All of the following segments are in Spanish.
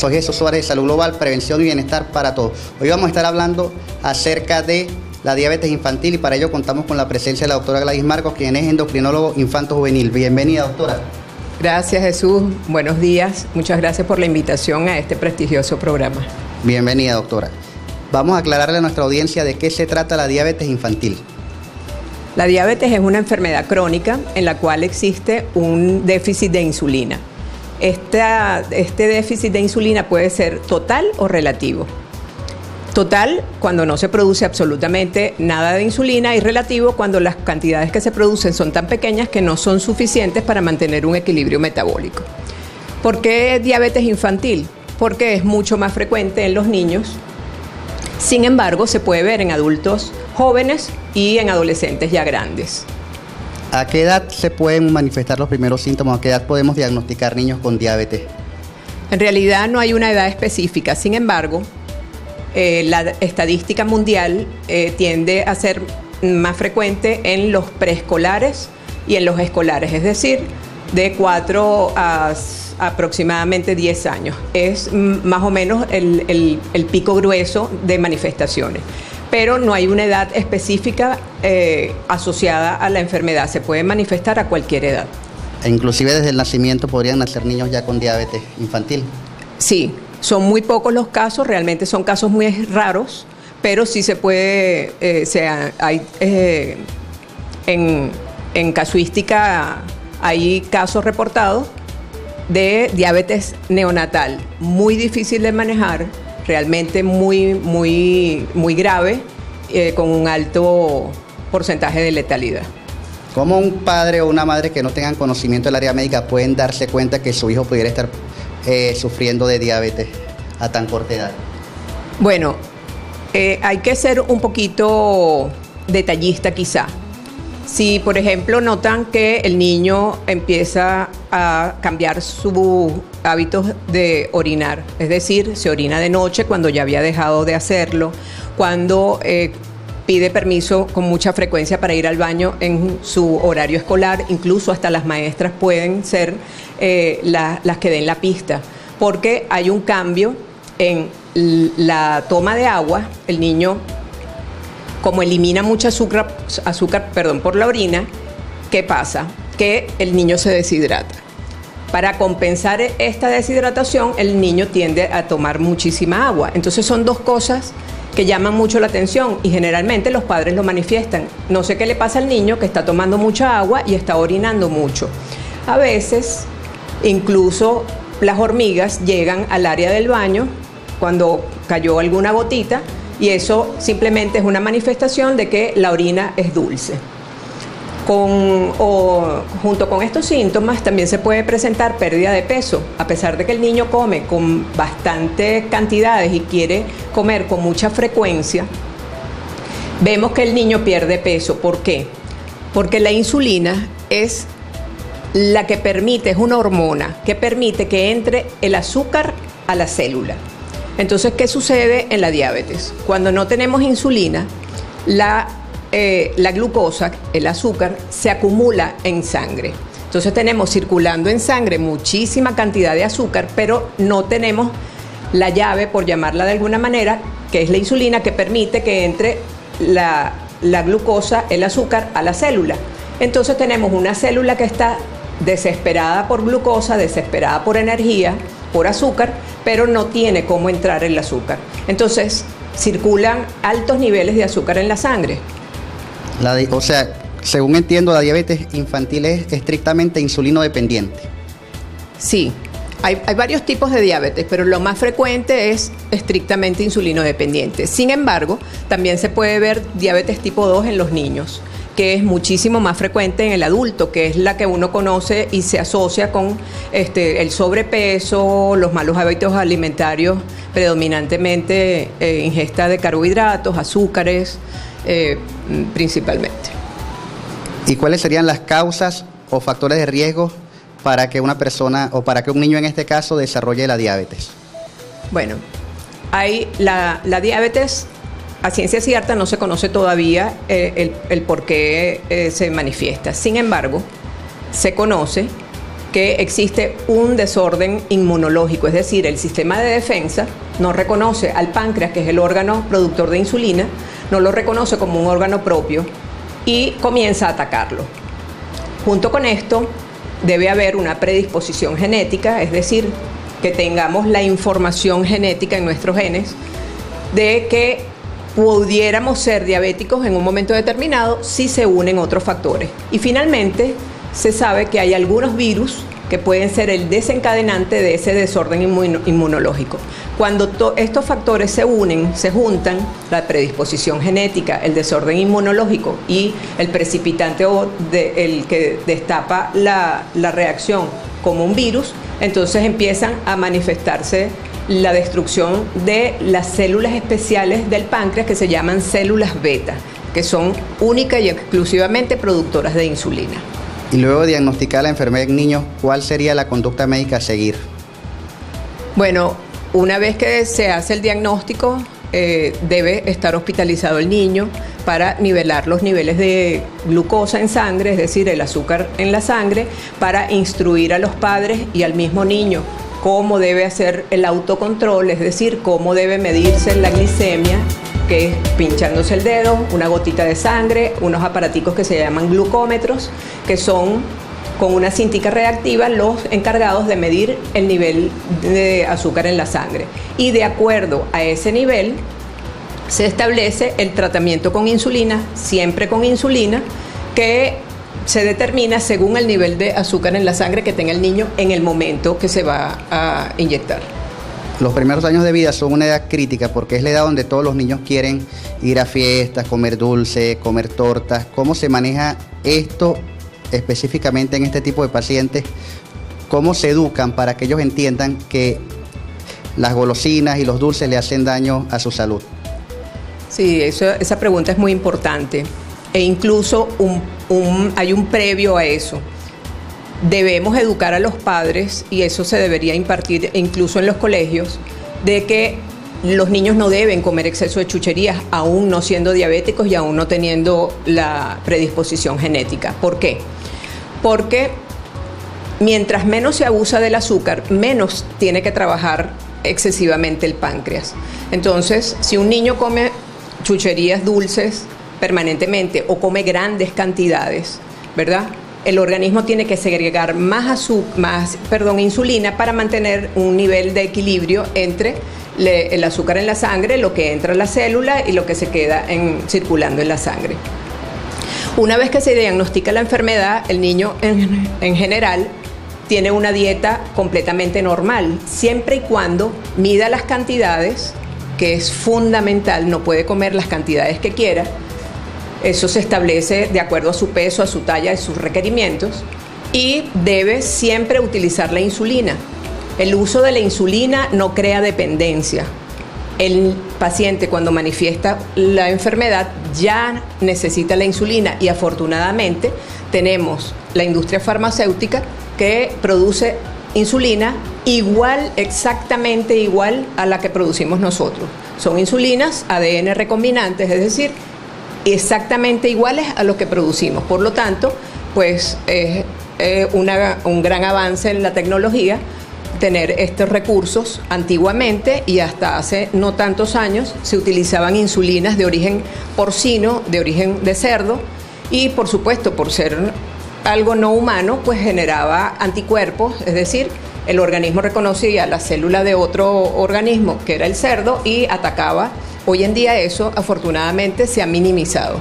Soy Jesús Suárez de Salud Global, Prevención y Bienestar para Todos. Hoy vamos a estar hablando acerca de la diabetes infantil y para ello contamos con la presencia de la doctora Gladys Marcos, quien es endocrinólogo infanto-juvenil. Bienvenida, doctora. Gracias, Jesús. Buenos días. Muchas gracias por la invitación a este prestigioso programa. Bienvenida, doctora. Vamos a aclararle a nuestra audiencia de qué se trata la diabetes infantil. La diabetes es una enfermedad crónica en la cual existe un déficit de insulina. Este déficit de insulina puede ser total o relativo. Total, cuando no se produce absolutamente nada de insulina, y relativo, cuando las cantidades que se producen son tan pequeñas que no son suficientes para mantener un equilibrio metabólico. ¿Por qué diabetes infantil? Porque es mucho más frecuente en los niños. Sin embargo, se puede ver en adultos jóvenes y en adolescentes ya grandes. ¿A qué edad se pueden manifestar los primeros síntomas? ¿A qué edad podemos diagnosticar niños con diabetes? En realidad no hay una edad específica. Sin embargo, la estadística mundial tiende a ser más frecuente en los preescolares y en los escolares, es decir, de 4 a aproximadamente 10 años. Es más o menos el pico grueso de manifestaciones. Pero no hay una edad específica asociada a la enfermedad. Se puede manifestar a cualquier edad. E inclusive desde el nacimiento podrían nacer niños ya con diabetes infantil. Sí, son muy pocos los casos, realmente son casos muy raros, pero sí se puede, en casuística hay casos reportados de diabetes neonatal, muy difícil de manejar, realmente muy grave, con un alto porcentaje de letalidad. ¿Cómo un padre o una madre que no tengan conocimiento del área médica pueden darse cuenta que su hijo pudiera estar sufriendo de diabetes a tan corta edad? Bueno, hay que ser un poquito detallista quizá. Si, por ejemplo, notan que el niño empieza a cambiar sus hábitos de orinar, es decir, se orina de noche cuando ya había dejado de hacerlo, cuando pide permiso con mucha frecuencia para ir al baño en su horario escolar, incluso hasta las maestras pueden ser las que den la pista, porque hay un cambio en la toma de agua. El niño, como elimina mucha azúcar por la orina, ¿qué pasa? Que el niño se deshidrata. Para compensar esta deshidratación, el niño tiende a tomar muchísima agua. Entonces son dos cosas que llaman mucho la atención y generalmente los padres lo manifiestan. No sé qué le pasa al niño que está tomando mucha agua y está orinando mucho. A veces, incluso las hormigas llegan al área del baño cuando cayó alguna gotita, y eso simplemente es una manifestación de que la orina es dulce. Junto con estos síntomas también se puede presentar pérdida de peso. A pesar de que el niño come con bastantes cantidades y quiere comer con mucha frecuencia, vemos que el niño pierde peso. ¿Por qué? Porque la insulina es la que permite, es una hormona que permite que entre el azúcar a la célula. Entonces, ¿qué sucede en la diabetes? Cuando no tenemos insulina, la glucosa, el azúcar, se acumula en sangre. Entonces tenemos circulando en sangre muchísima cantidad de azúcar, pero no tenemos la llave, por llamarla de alguna manera, que es la insulina, que permite que entre la glucosa, el azúcar, a la célula. Entonces tenemos una célula que está desesperada por glucosa, desesperada por energía, por azúcar, pero no tiene cómo entrar el azúcar. Entonces circulan altos niveles de azúcar en la sangre. O sea, según entiendo, la diabetes infantil es estrictamente insulino dependiente. Sí, hay varios tipos de diabetes, pero lo más frecuente es estrictamente insulino dependiente. Sin embargo, también se puede ver diabetes tipo 2 en los niños, que es muchísimo más frecuente en el adulto, que es la que uno conoce y se asocia con el sobrepeso, los malos hábitos alimentarios, predominantemente ingesta de carbohidratos, azúcares, principalmente. ¿Y cuáles serían las causas o factores de riesgo para que una persona o para que un niño en este caso desarrolle la diabetes? Bueno, hay la diabetes. A ciencia cierta no se conoce todavía el por qué se manifiesta. Sin embargo, se conoce que existe un desorden inmunológico, es decir, el sistema de defensa no reconoce al páncreas, que es el órgano productor de insulina, no lo reconoce como un órgano propio y comienza a atacarlo. Junto con esto, debe haber una predisposición genética, es decir, que tengamos la información genética en nuestros genes de que pudiéramos ser diabéticos en un momento determinado si se unen otros factores. Y finalmente, se sabe que hay algunos virus que pueden ser el desencadenante de ese desorden inmunológico. Cuando estos factores se unen, se juntan, la predisposición genética, el desorden inmunológico y el precipitante el que destapa la reacción como un virus, entonces empiezan a manifestarse la destrucción de las células especiales del páncreas que se llaman células beta, que son únicas y exclusivamente productoras de insulina. Y luego de diagnosticar la enfermedad en niños, ¿cuál sería la conducta médica a seguir? Bueno, una vez que se hace el diagnóstico, debe estar hospitalizado el niño para nivelar los niveles de glucosa en sangre, es decir, el azúcar en la sangre, para instruir a los padres y al mismo niño cómo debe hacer el autocontrol, es decir, cómo debe medirse la glicemia, que es pinchándose el dedo, una gotita de sangre, unos aparaticos que se llaman glucómetros, que son con una cintica reactiva los encargados de medir el nivel de azúcar en la sangre. Y de acuerdo a ese nivel se establece el tratamiento con insulina, siempre con insulina, que se determina según el nivel de azúcar en la sangre que tenga el niño en el momento que se va a inyectar. Los primeros años de vida son una edad crítica porque es la edad donde todos los niños quieren ir a fiestas, comer dulce, comer tortas. ¿Cómo se maneja esto específicamente en este tipo de pacientes? ¿Cómo se educan para que ellos entiendan que las golosinas y los dulces le hacen daño a su salud? Sí, esa pregunta es muy importante. E incluso hay un previo a eso. Debemos educar a los padres, y eso se debería impartir incluso en los colegios, de que los niños no deben comer exceso de chucherías, aún no siendo diabéticos y aún no teniendo la predisposición genética. ¿Por qué? Porque mientras menos se abusa del azúcar, menos tiene que trabajar excesivamente el páncreas. Entonces, si un niño come chucherías dulces permanentemente o come grandes cantidades, ¿verdad?, el organismo tiene que segregar más insulina para mantener un nivel de equilibrio entre el azúcar en la sangre, lo que entra a la célula y lo que se queda circulando en la sangre. Una vez que se diagnostica la enfermedad, el niño en general tiene una dieta completamente normal, siempre y cuando mida las cantidades, que es fundamental, no puede comer las cantidades que quiera. Eso se establece de acuerdo a su peso, a su talla, a sus requerimientos, y debe siempre utilizar la insulina. El uso de la insulina no crea dependencia. El paciente, cuando manifiesta la enfermedad, ya necesita la insulina, y afortunadamente tenemos la industria farmacéutica que produce insulina exactamente igual a la que producimos nosotros. Son insulinas ADN recombinantes, es decir, exactamente iguales a lo que producimos. Por lo tanto, pues es un gran avance en la tecnología tener estos recursos. Antiguamente, y hasta hace no tantos años, se utilizaban insulinas de origen porcino, de origen de cerdo, y por supuesto, por ser algo no humano, pues generaba anticuerpos, es decir, el organismo reconocía la célula de otro organismo, que era el cerdo, y atacaba. Hoy en día eso, afortunadamente, se ha minimizado.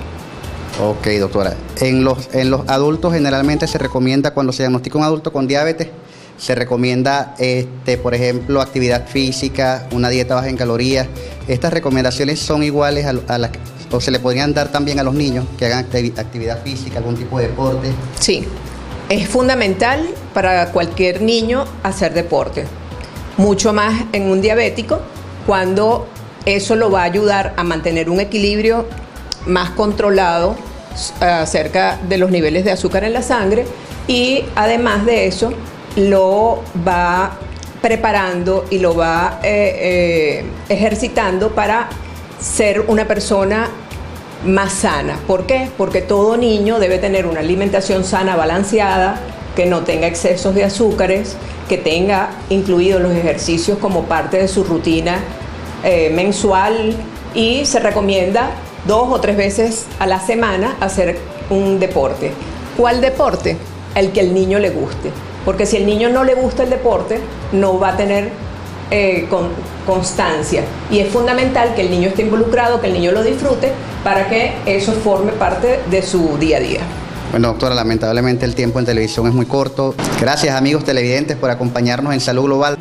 Ok, doctora. En los adultos generalmente se recomienda, cuando se diagnostica un adulto con diabetes, se recomienda, por ejemplo, actividad física, una dieta baja en calorías. ¿Estas recomendaciones son iguales a las o se le podrían dar también a los niños que hagan actividad física, algún tipo de deporte? Sí, es fundamental para cualquier niño hacer deporte. Mucho más en un diabético, cuando eso lo va a ayudar a mantener un equilibrio más controlado acerca de los niveles de azúcar en la sangre, y además de eso lo va preparando y lo va ejercitando para ser una persona más sana. ¿Por qué? Porque todo niño debe tener una alimentación sana, balanceada, que no tenga excesos de azúcares, que tenga incluidos los ejercicios como parte de su rutina mensual, y se recomienda 2 o 3 veces a la semana hacer un deporte. ¿Cuál deporte? El que al niño le guste, porque si al niño no le gusta el deporte, no va a tener constancia, y es fundamental que el niño esté involucrado, que el niño lo disfrute, para que eso forme parte de su día a día. Bueno, doctora, lamentablemente el tiempo en televisión es muy corto. Gracias, amigos televidentes, por acompañarnos en Salud Global.